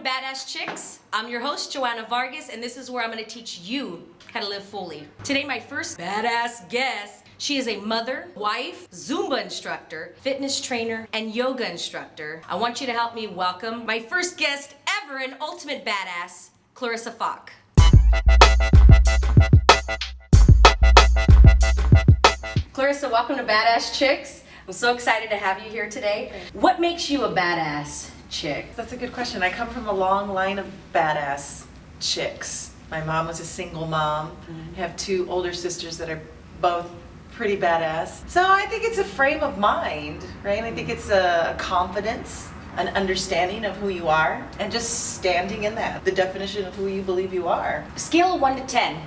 Badass Chicks. I'm your host, Joanna Vargas, and this is where I'm going to teach you how to live fully. Today, my first badass guest, she is a mother, wife, Zumba instructor, fitness trainer, and yoga instructor. I want you to help me welcome my first guest ever, an ultimate badass, Clarissa Fawk. Clarissa, welcome to Badass Chicks. I'm so excited to have you here today. What makes you a badass chick? That's a good question. I come from a long line of badass chicks. My mom was a single mom. I have two older sisters that are both pretty badass. So I think it's a frame of mind, right? I think it's a confidence, an understanding of who you are, and just standing in that, the definition of who you believe you are. Scale of 1 to 10.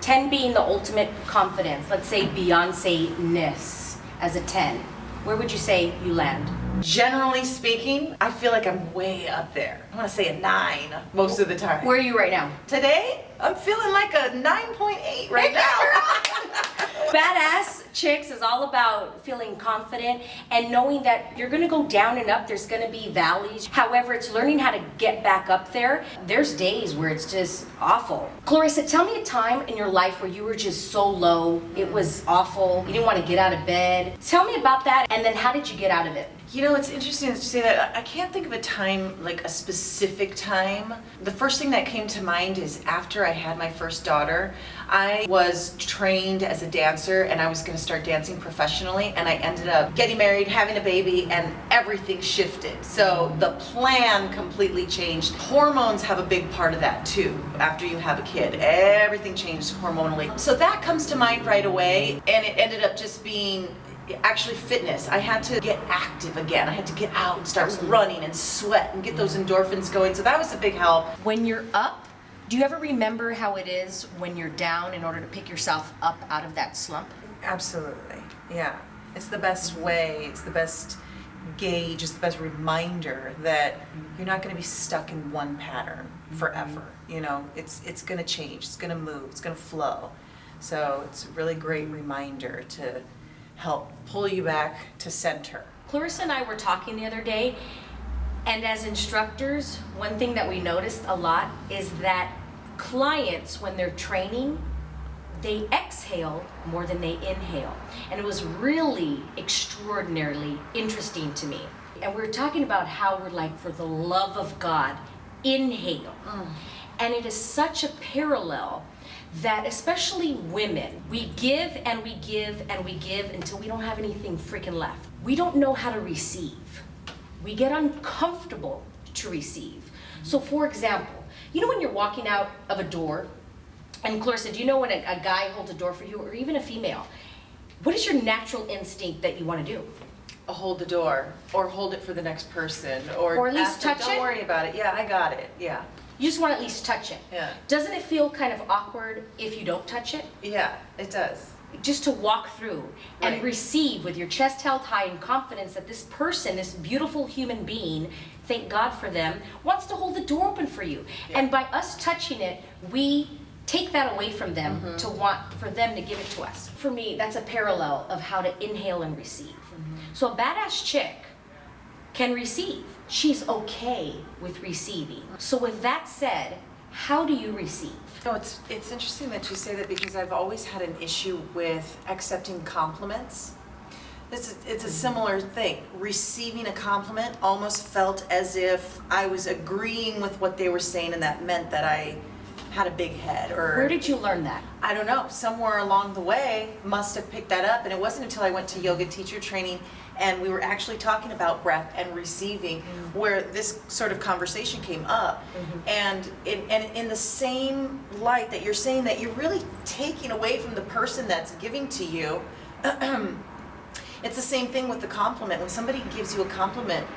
10 being the ultimate confidence. Let's say Beyonce-ness as a 10. Where would you say you land? Generally speaking, I feel like I'm way up there. I want to say a 9 most of the time. Where are you right now? Today, I'm feeling like a 9.8 right now. Badass Chicks is all about feeling confident and knowing that you're gonna go down and up, there's gonna be valleys. However, it's learning how to get back up there. There's days where it's just awful. Clarissa, tell me a time in your life where you were just so low, it was awful, you didn't want to get out of bed. Tell me about that, and then how did you get out of it? You know, it's interesting that you say that. I can't think of a time, like a specific time. The first thing that came to mind is after I had my first daughter, I was trained as a dancer and I was going to start dancing professionally, and I ended up getting married, having a baby, and everything shifted. So the plan completely changed. Hormones have a big part of that too. After you have a kid, everything changed hormonally. So that comes to mind right away, and it ended up just being actually fitness. I had to get active again. I had to get out and start running and sweat and get those endorphins going. So that was a big help. When you're up, do you ever remember how it is when you're down in order to pick yourself up out of that slump? Absolutely. Yeah. It's the best way. It's the best gauge. It's the best reminder that you're not going to be stuck in one pattern forever. You know, it's going to change. It's going to move. It's going to flow. So it's a really great reminder to help pull you back to center. Clarissa and I were talking the other day, and as instructors, one thing that we noticed a lot is that clients, when they're training, they exhale more than they inhale. And it was really extraordinarily interesting to me. And we were talking about how we're like, for the love of God, inhale. And it is such a parallel that especially women, we give and we give and we give until we don't have anything freaking left. We don't know how to receive. We get uncomfortable to receive. So for example, you know when you're walking out of a door, and Clarissa, do you know when a guy holds a door for you, or even a female, what is your natural instinct that you want to do? Hold the door, or hold it for the next person, or at least touch it? Don't worry about it. Yeah, I got it. Yeah. You just want to at least touch it. Yeah. Doesn't it feel kind of awkward if you don't touch it? Yeah, it does. Just to walk through and Right. receive with your chest held high in confidence that this person, this beautiful human being, thank God for them, wants to hold the door open for you. Yeah. And by us touching it, we take that away from them to want for them to give it to us. For me, that's a parallel of how to inhale and receive. So a badass chick can receive. She's okay with receiving. So with that said, how do you receive? No, it's interesting that you say that, because I've always had an issue with accepting compliments. It's a similar thing. Receiving a compliment almost felt as if I was agreeing with what they were saying, and that meant that I had a big head. Or Where did you learn that? I don't know, somewhere along the way must have picked that up, and it wasn't until I went to yoga teacher training and we were actually talking about breath and receiving where this sort of conversation came up. And in the same light that you're saying that you're really taking away from the person that's giving to you, it's the same thing with the compliment. When somebody gives you a compliment,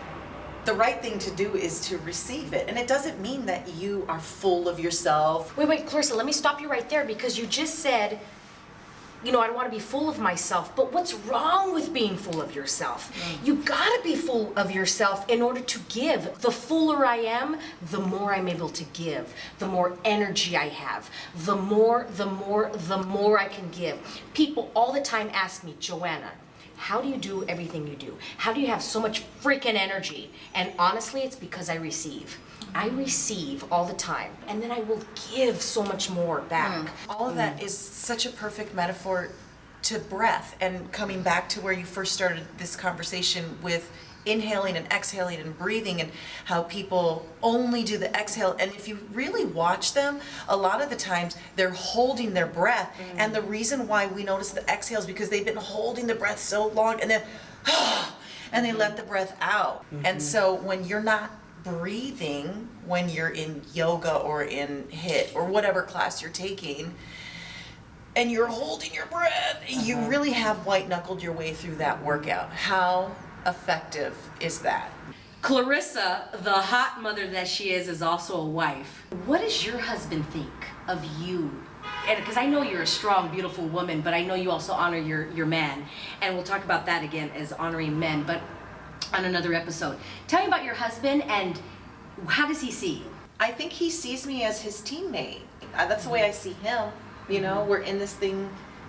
the right thing to do is to receive it. And it doesn't mean that you are full of yourself. Wait, Clarissa, let me stop you right there, because you just said, you know, I don't want to be full of myself. But what's wrong with being full of yourself? You gotta be full of yourself in order to give. The fuller I am, the more I'm able to give. The more energy I have. The more I can give. People all the time ask me, Joanna, how do you do everything you do? How do you have so much freaking energy? And honestly, it's because I receive. I receive all the time, and then I will give so much more back. All of that is such a perfect metaphor to breath, and coming back to where you first started this conversation with inhaling and exhaling and breathing, and how people only do the exhale. And if you really watch them, a lot of the times they're holding their breath. And the reason why we notice the exhale is because they've been holding the breath so long, and then and they let the breath out. And so when you're not breathing, when you're in yoga or in HIIT or whatever class you're taking, and you're holding your breath, you really have white knuckled your way through that workout. How effective is that? Clarissa, the hot mother that she is also a wife. What does your husband think of you? And because I know you're a strong, beautiful woman, but I know you also honor your man. And we'll talk about that again as honoring men, but on another episode. Tell me about your husband, and how does he see you? I think he sees me as his teammate. That's the way I see him. You know, we're in this thing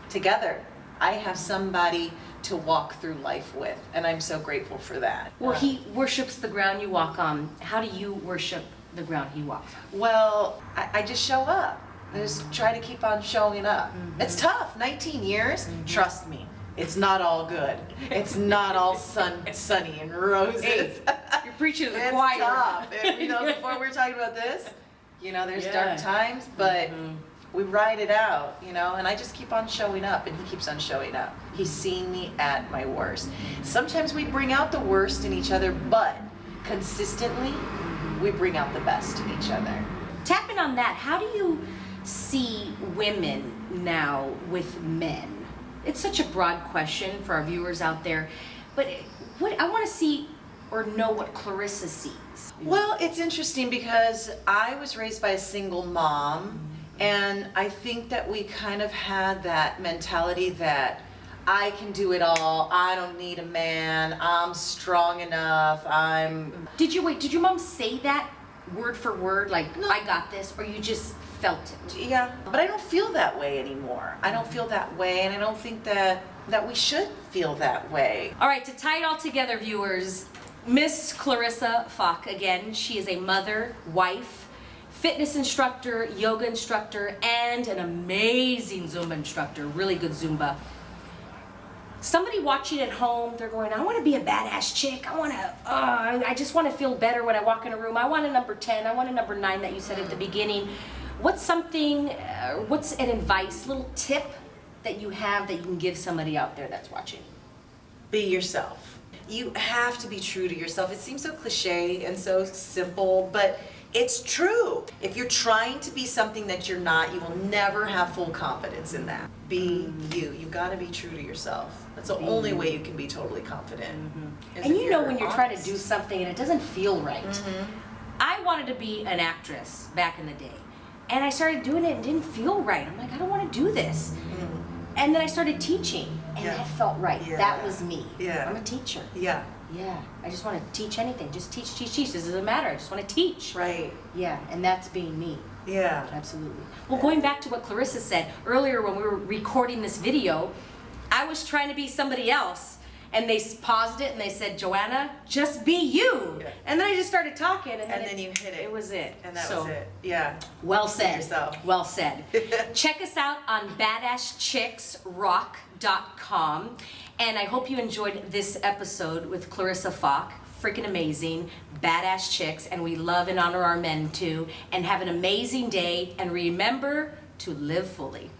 together. I have somebody to walk through life with, and I'm so grateful for that. Well, he worships the ground you walk on. How do you worship the ground he walks on? Well, I just show up. I just try to keep on showing up. It's tough. 19 years, trust me. It's not all good. It's not all sunny and roses. Hey, you're preaching to the It's choir. tough. And, you know, before we were talking about this, you know, there's dark times, but we ride it out, you know, and I just keep on showing up, and he keeps on showing up. He's seen me at my worst. Sometimes we bring out the worst in each other, but consistently, we bring out the best in each other. Tapping on that, how do you see women now with men? It's such a broad question for our viewers out there, but what I want to see or know what Clarissa sees. Well, it's interesting because I was raised by a single mom, and I think that we kind of had that mentality that I can do it all, I don't need a man, I'm strong enough, Did your mom say that word for word, like, No. I got this, or you just felt it? Yeah, but I don't feel that way anymore. I don't feel that way, and I don't think that we should feel that way. All right, to tie it all together, viewers, Miss Clarissa Fawk, again, she is a mother, wife, fitness instructor, yoga instructor, and an amazing Zumba instructor, really good Zumba. Somebody watching at home, they're going, I want to be a badass chick. I just want to feel better when I walk in a room. I want a number 10. I want a number 9 that you said at the beginning. What's an advice, little tip that you have that you can give somebody out there that's watching? Be yourself. You have to be true to yourself. It seems so cliche and so simple, but it's true. If you're trying to be something that you're not, you will never have full confidence in that. Be you. You got to be true to yourself. That's the only way you can be totally confident. And you know when you're trying to do something and it doesn't feel right. I wanted to be an actress back in the day, and I started doing it and it didn't feel right. I'm like, I don't want to do this. And then I started teaching, and that felt right. Yeah. That was me. Yeah. I'm a teacher. Yeah. Yeah, I just want to teach anything. Just teach. This doesn't matter. I just want to teach. Right. Yeah, and that's being me. Yeah. Absolutely. Well, going back to what Clarissa said earlier when we were recording this video, I was trying to be somebody else, and they paused it and they said, Joanna, just be you. Yeah. And then I just started talking, and And then you hit it. It was it. And that So, was it. Yeah. Well said. yourself. Well said. Check us out on badasschicksrock.com. And I hope you enjoyed this episode with Clarissa Fawk. Freaking amazing, badass chicks, and we love and honor our men too. And have an amazing day, and remember to live fully.